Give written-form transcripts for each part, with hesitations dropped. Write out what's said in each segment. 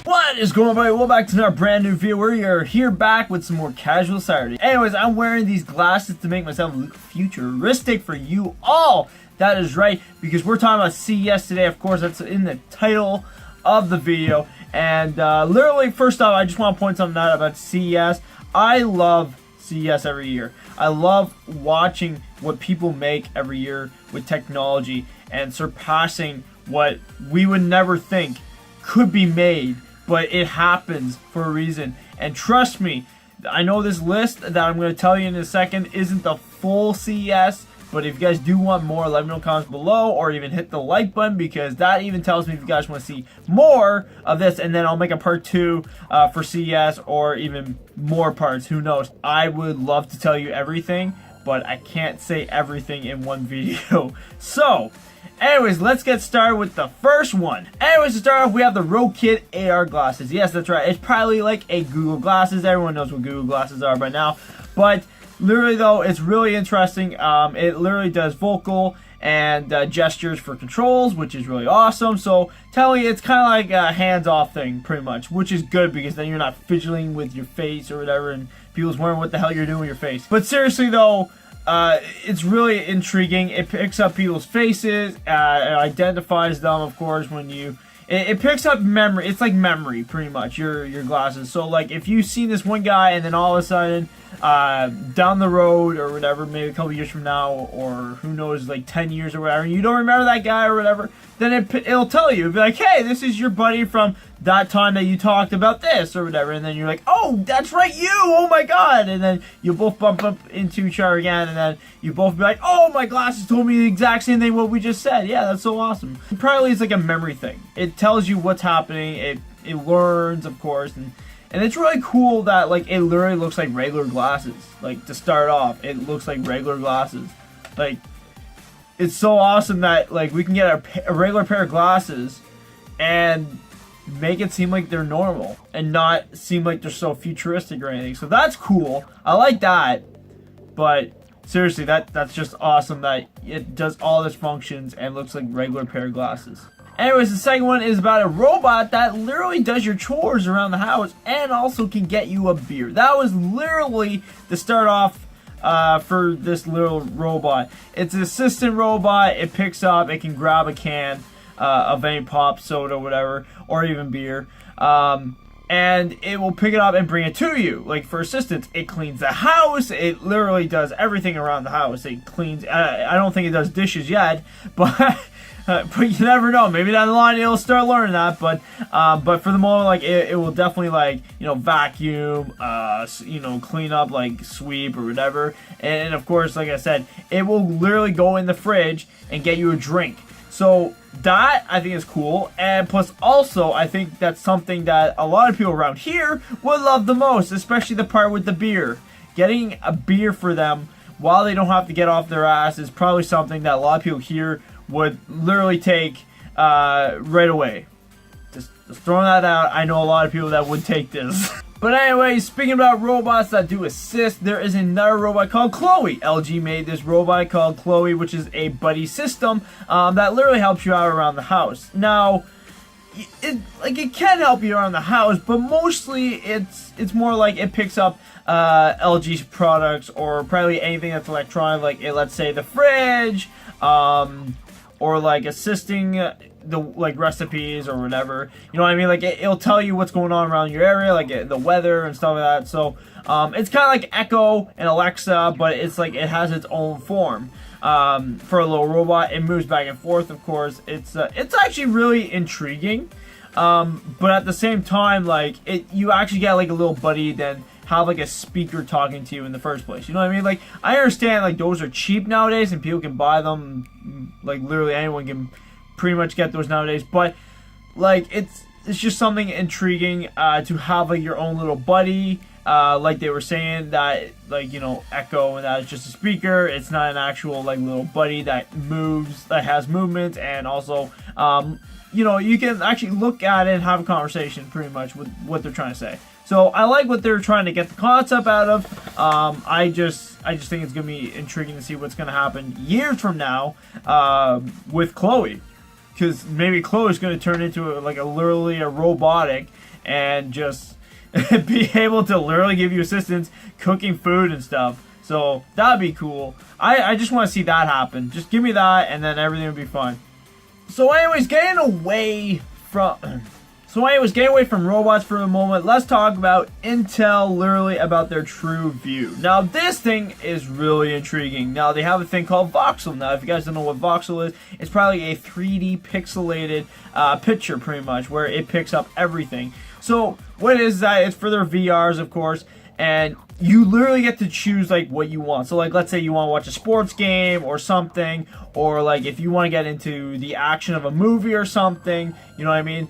What is going on, everybody? Welcome back to another brand new video. We are here back with some more casual Saturday. Anyways, I'm wearing these glasses to make myself look futuristic for you all. That is right, because we're talking about CES today. Of course, that's in the title of the video. And literally, first off, I just want to point something out about CES. I love CES every year. I love watching what people make every year with technology and surpassing what we would never think could be made, but it happens for a reason. And trust me, I know this list that I'm going to tell you in a second isn't the full CES, but if you guys do want more, let me know in the comments below, or even hit the like button, because that even tells me if you guys want to see more of this, and then I'll make a part 2 for CES, or even more parts, who knows. I would love to tell you everything, but I can't say everything in one video. So, anyways, let's get started with the first one. Anyways, to start off, we have the Rokit AR glasses. Yes, that's right. It's probably like a Google Glasses. Everyone knows what Google Glasses are by now. But literally, though, it's really interesting. It literally does vocal and gestures for controls, which is really awesome. So, telling you, it's kind of like a hands-off thing, pretty much, which is good because then you're not fidgeting with your face or whatever, and people's wondering what the hell you're doing with your face. But seriously, though, it's really intriguing. It picks up people's faces, it identifies them, of course, when you... It picks up memory. It's like memory, pretty much, your glasses. So, like, if you've seen this one guy and then all of a sudden, down the road or whatever, maybe a couple years from now, or who knows, like 10 years or whatever, and you don't remember that guy or whatever, then it'll tell you. It'll be like, hey, this is your buddy from that time that you talked about this or whatever, and then you're like, oh, that's right, you, oh my god, and then you both bump up into each other again, and then you both be like, oh, my glasses told me the exact same thing what we just said. Yeah, that's so awesome. It probably is like a memory thing. It tells you what's happening, it learns, of course, and it's really cool that, like, it literally looks like regular glasses. Like, to start off, it looks like regular glasses. Like, it's so awesome that, like, we can get a regular pair of glasses and make it seem like they're normal and not seem like they're so futuristic or anything. So that's cool. I like that. But seriously, that's just awesome that it does all its functions and looks like regular pair of glasses. Anyways, the second one is about a robot that literally does your chores around the house and also can get you a beer. That was literally the start off for this little robot. It's an assistant robot. It picks up, it can grab a can of any pop, soda, whatever, or even beer. And it will pick it up and bring it to you. Like, for assistance, it cleans the house. It literally does everything around the house. It cleans, I don't think it does dishes yet, but... but you never know. Maybe down the line it'll start learning that. But for the moment, like, it will definitely, like, you know, vacuum, you know, clean up, like, sweep or whatever. And of course, like I said, it will literally go in the fridge and get you a drink. So that, I think, is cool. And plus, also, I think that's something that a lot of people around here would love the most, especially the part with the beer. Getting a beer for them while they don't have to get off their ass is probably something that a lot of people here would literally take right away. Just throwing that out. I know a lot of people that would take this. But anyway, speaking about robots that do assist, there is another robot called Chloe. LG made this robot called Chloe, which is a buddy system that literally helps you out around the house. Now, it can help you around the house, but mostly it's more like it picks up LG's products, or probably anything that's electronic, like, let's say the fridge, or like assisting the, like, recipes or whatever, you know what I mean? Like, it'll tell you what's going on around your area, like the weather and stuff like that. So it's kind of like Echo and Alexa, but it's like it has its own form. For a little robot, it moves back and forth, of course. It's actually really intriguing, but at the same time, like, you actually get like a little buddy then have like a speaker talking to you in the first place. You know what I mean? Like, I understand, like, those are cheap nowadays and people can buy them. Like, literally anyone can pretty much get those nowadays. But, like, it's just something intriguing to have, like, your own little buddy. Like they were saying that, like, you know, Echo, and that is just a speaker. It's not an actual, like, little buddy that moves, that has movement, and also, you know, you can actually look at it and have a conversation pretty much with what they're trying to say. So I like what they're trying to get the concept out of. I just think it's gonna be intriguing to see what's gonna happen years from now with Chloe, because maybe Chloe's gonna turn into literally a robotic, and just be able to literally give you assistance cooking food and stuff. So that'd be cool. I just want to see that happen. Just give me that, and then everything would be fine. So anyways, getting away from robots for a moment, let's talk about Intel, literally about their true view. Now, this thing is really intriguing. Now, they have a thing called voxel. Now, if you guys don't know what voxel is, it's probably a 3D pixelated picture, pretty much, where it picks up everything. So, what it is that it's for their VRs, of course, and you literally get to choose like what you want. So like, let's say you want to watch a sports game or something, or like if you want to get into the action of a movie or something, you know what I mean?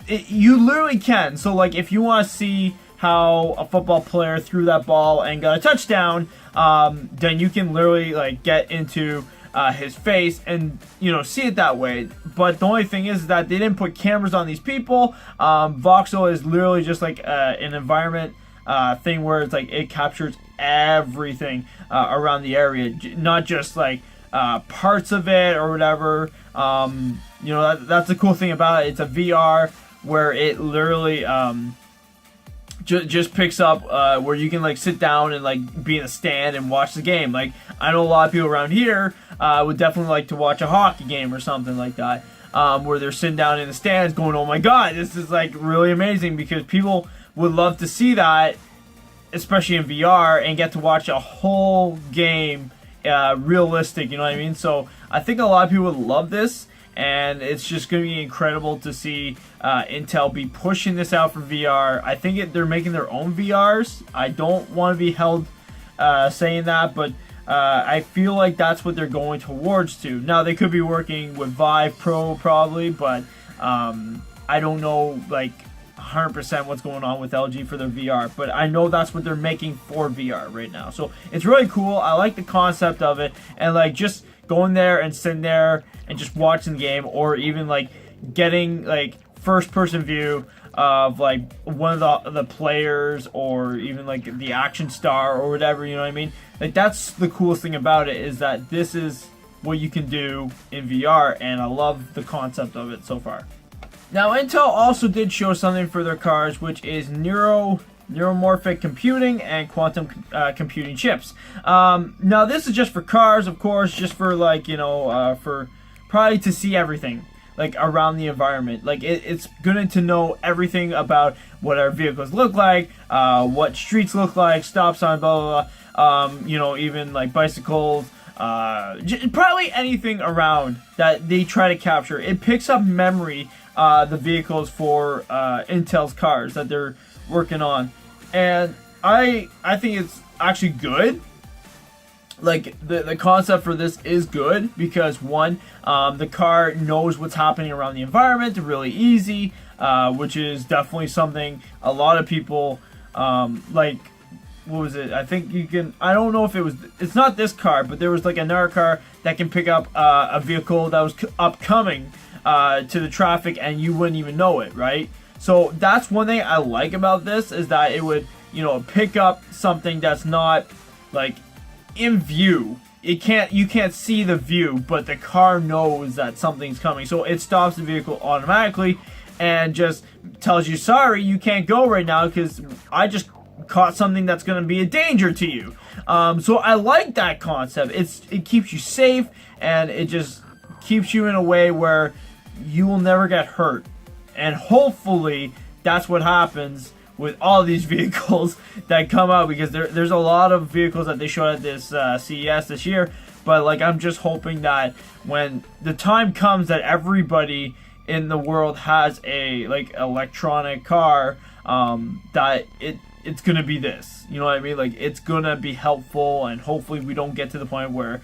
You literally can. So like, if you want to see how a football player threw that ball and got a touchdown, then you can literally like get into his face and, you know, see it that way. But the only thing is that they didn't put cameras on these people. Voxel is literally just like an environment thing where it's like it captures everything around the area, not just like parts of it or whatever. You know, that's the cool thing about it. It's a VR where it literally just picks up where you can like sit down and like be in a stand and watch the game. Like, I know a lot of people around here would definitely like to watch a hockey game or something like that, where they're sitting down in the stands going, oh my god, this is like really amazing, because people would love to see that, especially in VR, and get to watch a whole game realistic, you know what I mean? So I think a lot of people would love this, and it's just going to be incredible to see Intel be pushing this out for VR. I think they're making their own VRs. I don't want to be held saying that, but I feel like that's what they're going towards to. Now, they could be working with Vive Pro probably, but I don't know like 100% what's going on with LG for their VR, but I know that's what they're making for VR right now. So it's really cool. I like the concept of it, and like just going there and sitting there and just watching the game, or even like getting like first person view of like one of the players, or even like the action star or whatever, you know what I mean? Like, that's the coolest thing about it, is that this is what you can do in VR, and I love the concept of it so far. Now, Intel also did show something for their cars, which is neuromorphic computing and quantum computing chips. Now, this is just for cars, of course, just for like, you know, for probably to see everything like around the environment. Like, it's good to know everything about what our vehicles look like, what streets look like, stop signs, blah blah blah. You know, even like bicycles. Probably anything around that they try to capture. It picks up memory, the vehicles for Intel's cars that they're working on, and I think it's actually good. Like, the concept for this is good, because one, the car knows what's happening around the environment really easy, which is definitely something a lot of people like. What was it? I think you can, I don't know if it's not this car, but there was like another car that can pick up a vehicle that was upcoming to the traffic, and you wouldn't even know it, right? So that's one thing I like about this, is that it would, you know, pick up something that's not like in view. You can't see the view, but the car knows that something's coming, so it stops the vehicle automatically and just tells you, sorry, you can't go right now because I just caught something that's going to be a danger to you. So I like that concept. It keeps you safe, and it just keeps you in a way where you will never get hurt. And hopefully that's what happens with all these vehicles that come out, because there's a lot of vehicles that they showed at this CES this year. But like, I'm just hoping that when the time comes that everybody in the world has a like electronic car, that it's gonna be this, you know what I mean? Like, it's gonna be helpful, and hopefully we don't get to the point where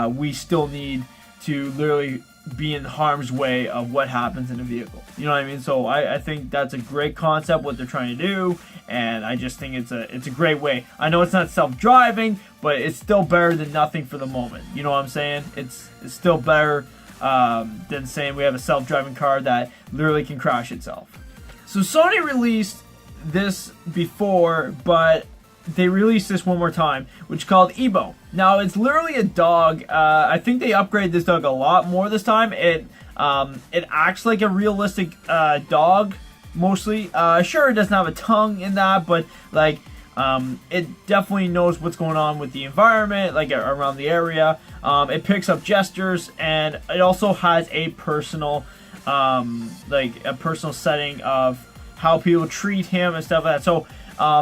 we still need to literally be in harm's way of what happens in a vehicle, you know what I mean? So I think that's a great concept, what they're trying to do, and I just think it's a great way. I know it's not self-driving, but it's still better than nothing for the moment, you know what I'm saying? It's still better than saying we have a self-driving car that literally can crash itself. So Sony released this before, but they released this one more time, which is called Ebo. Now, it's literally a dog. I think they upgraded this dog a lot more this time. It acts like a realistic dog, mostly. Sure, it doesn't have a tongue in that, but like it definitely knows what's going on with the environment, like around the area. It picks up gestures, and it also has a personal, like a personal setting of how people treat him and stuff like that. So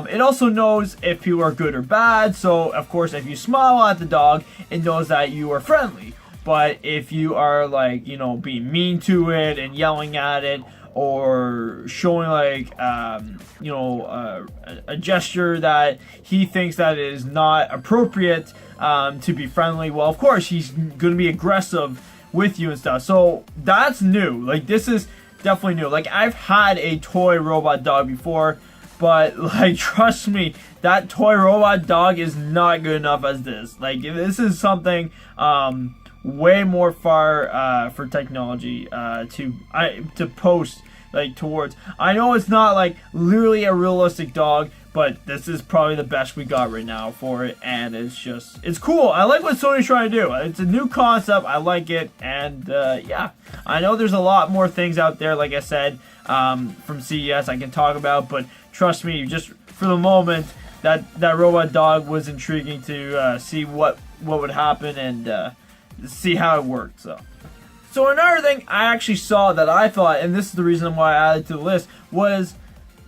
it also knows if people are good or bad. So of course, if you smile at the dog, it knows that you are friendly. But if you are like, you know, being mean to it and yelling at it, or showing like you know, a gesture that he thinks that is not appropriate to be friendly, well, of course he's gonna be aggressive with you and stuff. So that's new. Like, this is definitely new. Like, I've had a toy robot dog before, but like, trust me, that toy robot dog is not good enough as this. Like, this is something way more far for technology to post like towards. I know it's not like literally a realistic dog, but this is probably the best we got right now for it, and it's cool. I like what Sony's trying to do. It's a new concept. I like it, and yeah, I know there's a lot more things out there, like I said, from CES I can talk about, but trust me, just for the moment, that robot dog was intriguing to see what would happen and see how it worked. So another thing I actually saw that I thought, and this is the reason why I added to the list, was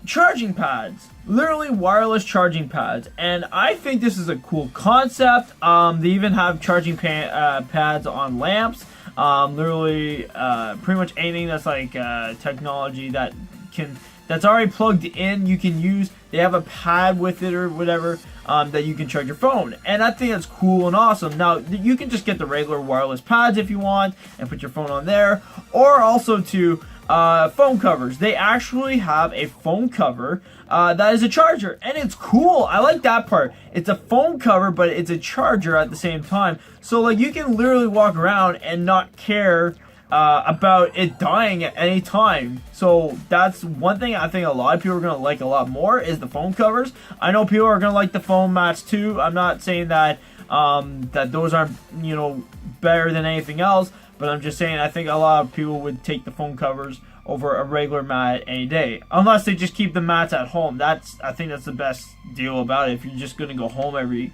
charging pads. Literally wireless charging pads. And I think this is a cool concept. They even have charging pads on lamps. Literally pretty much anything that's like technology that's already plugged in, you can use. They have a pad with it or whatever that you can charge your phone, and I think that's cool and awesome. Now, you can just get the regular wireless pads if you want and put your phone on there, or also to phone covers. They actually have a phone cover that is a charger, and it's cool. I like that part. It's a phone cover, but it's a charger at the same time. So like, you can literally walk around and not care about it dying at any time. So that's one thing I think a lot of people are going to like a lot more, is the phone covers. I know people are going to like the phone mats too. I'm not saying that that those aren't, you know, better than anything else, but I'm just saying I think a lot of people would take the phone covers over a regular mat any day, unless they just keep the mats at home. I think that's the best deal about it. If you're just going to go home every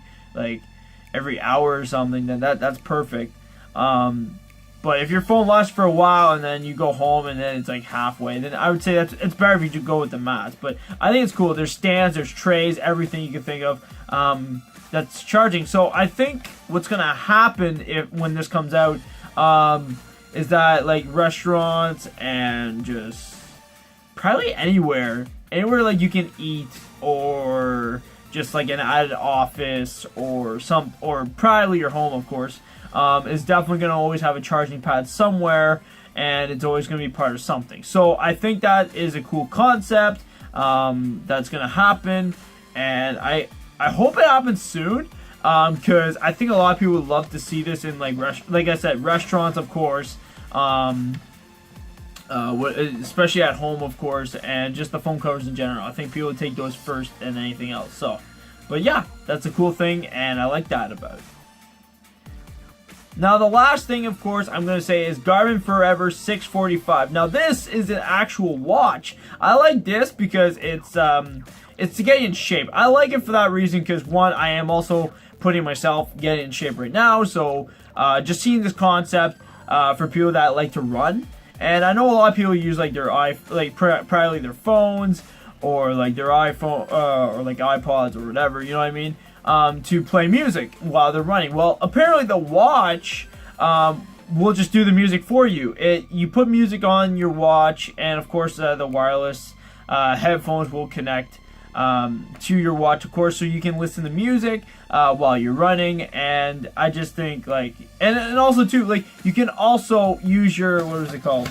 hour or something, then that's perfect. But if your phone lasts for a while and then you go home and then it's like halfway, then I would say it's better if you go with the mats. But I think it's cool. There's stands, there's trays, everything you can think of that's charging. So I think what's gonna happen when this comes out is that like restaurants and just probably anywhere like you can eat, or just like an added office or probably your home, of course. Is definitely going to always have a charging pad somewhere, and it's always going to be part of something. So I think that is a cool concept that's going to happen, and I hope it happens soon, because I think a lot of people would love to see this in like I said, restaurants, of course, especially at home, of course, and just the phone covers in general. I think people would take those first than anything else. So, but yeah, that's a cool thing, and I like that about it. Now, the last thing, of course, I'm going to say is Garmin Forever 645. Now, this is an actual watch. I like this because it's to get in shape. I like it for that reason because, one, I am also putting myself getting in shape right now. So, just seeing this concept for people that like to run. And I know a lot of people use like probably their phones or like their iPhone or like iPods or whatever, you know what I mean? To play music while they're running. Well, apparently the watch will just do the music for you. You put music on your watch, and of course the wireless headphones will connect to your watch, of course, so you can listen to music while you're running. And I just think like, and also too, like, you can also use your, what is it called,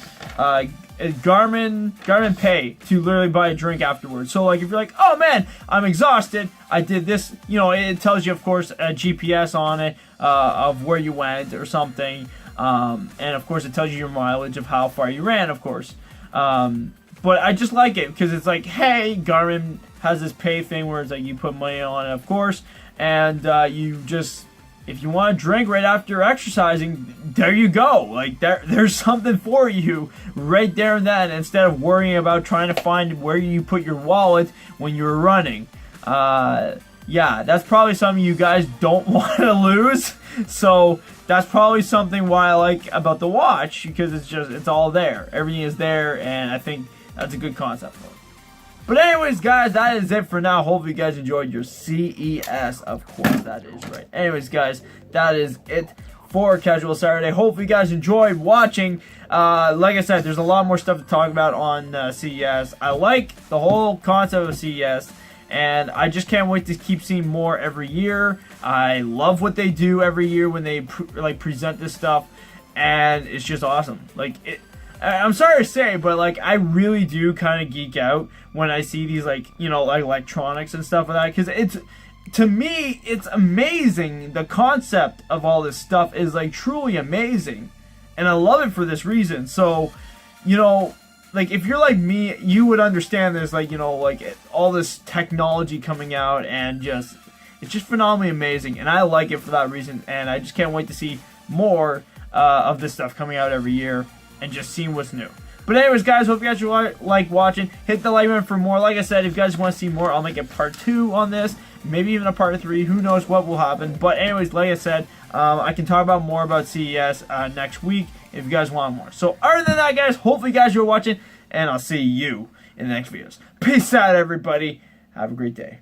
Garmin Pay to literally buy a drink afterwards. So like, if you're like, oh man, I'm exhausted, I did this, you know, it tells you, of course, a GPS on it of where you went or something, and of course it tells you your mileage of how far you ran, of course. But I just like it because it's like, hey, Garmin has this pay thing where it's like you put money on it, of course, and you just if you want to drink right after you're exercising, there you go. Like there's something for you right there and then, instead of worrying about trying to find where you put your wallet when you're running. Yeah, that's probably something you guys don't want to lose. So that's probably something why I like about the watch, because it's all there. Everything is there, and I think that's a good concept for it. But anyways, guys, that is it for now. Hopefully you guys enjoyed your CES. Of course, that is right. Anyways, guys, that is it for Casual Saturday. Hopefully you guys enjoyed watching. Like I said, there's a lot more stuff to talk about on CES. I like the whole concept of CES, and I just can't wait to keep seeing more every year. I love what they do every year when they present this stuff, and it's just awesome. I'm sorry to say, but I really do kind of geek out when I see these electronics and stuff like that, because to me it's amazing. The concept of all this stuff is truly amazing, and I love it for this reason. So, if you're like me, you would understand this, all this technology coming out, and it's just phenomenally amazing, and I like it for that reason, and I just can't wait to see more of this stuff coming out every year, and just seeing what's new. But anyways, guys, hope you guys like watching. Hit the like button for more. Like I said, if you guys want to see more, I'll make a part 2 on this. Maybe even a part 3. Who knows what will happen. But anyways, like I said, I can talk about more about CES next week if you guys want more. So other than that, guys, hopefully you guys are watching, and I'll see you in the next videos. Peace out, everybody. Have a great day.